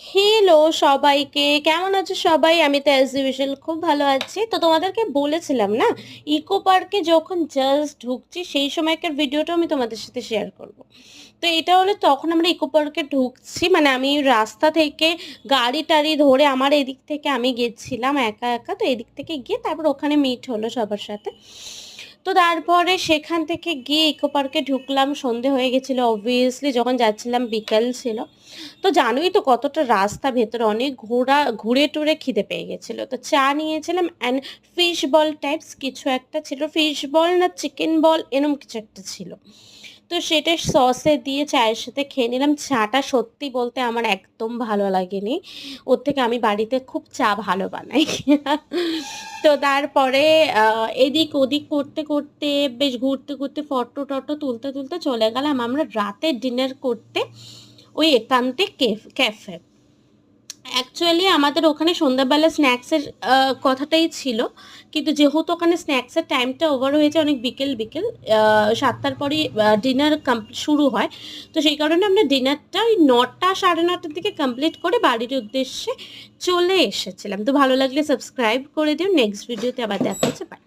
Hello সবাইকে, কেমন আছো সবাই? আমি তো অ্যাজ ইউজুয়াল খুব ভালো আছি। তো তোমাদেরকে বলেছিলাম না, ইকো পার্কে যখন জাস্ট ঢুকছি সেই সময়কার ভিডিওটা আমি তোমাদের সাথে শেয়ার করব। তো এটা হলো তখন আমরা ইকো পার্কে ঢুকছি, মানে আমি রাস্তা থেকে গাড়ি টাড়ি ধরে আমার এদিক থেকে আমি গেছিলাম একা একা। তো এদিক থেকে গিয়ে তারপর ওখানে মিট হলো সবার সাথে। তো তারপরে সেখান থেকে গিয়ে ইকো পার্কে ঢুকলাম, সন্ধে হয়ে গেছিলো অবভিয়াসলি, যখন যাচ্ছিলাম বিকাল ছিল। তো জানোই তো কতটা রাস্তা, ভেতরে অনেক ঘুরে টুরে খিদে পেয়ে গেছিল। তো চা নিয়েছিলাম অ্যান্ড ফিশ বল টাইপস কিছু একটা ছিল, ফিশ বল না চিকেন বল এরম কিছু একটা ছিল। তো সেটা সসে দিয়ে চায়ের সাথে খেয়ে নিলাম। চাটা সত্যি বলতে আমার একদম ভালো লাগেনি, ওর থেকে আমি বাড়িতে খুব চা ভালো বানাই। তো তারপরে এদিক ওদিক করতে করতে বেশ ঘুরতে ঘুরতে ফটো টটো তুলতে তুলতে চলে গেলাম আমরা রাতে ডিনার করতে ওই একান্তে ক্যাফে। অ্যাকচুয়ালি আমাদের ওখানে সন্ধ্যাবেলা স্ন্যাক্সের কথাটাই ছিল, কিন্তু যেহেতু ওখানে স্ন্যাক্সের টাইমটা ওভার হয়েছে অনেক বিকেল বিকেল, 7টার পরই ডিনার শুরু হয়। তো সেই কারণে আমরা ডিনারটা ওই 9টা সাড়ে 9টার দিকে কমপ্লিট করে বাড়ির উদ্দেশ্যে চলে এসেছিলাম। তো ভালো লাগলে সাবস্ক্রাইব করে দিও, নেক্সট ভিডিওতে আবার দেখা হচ্ছে। বাই।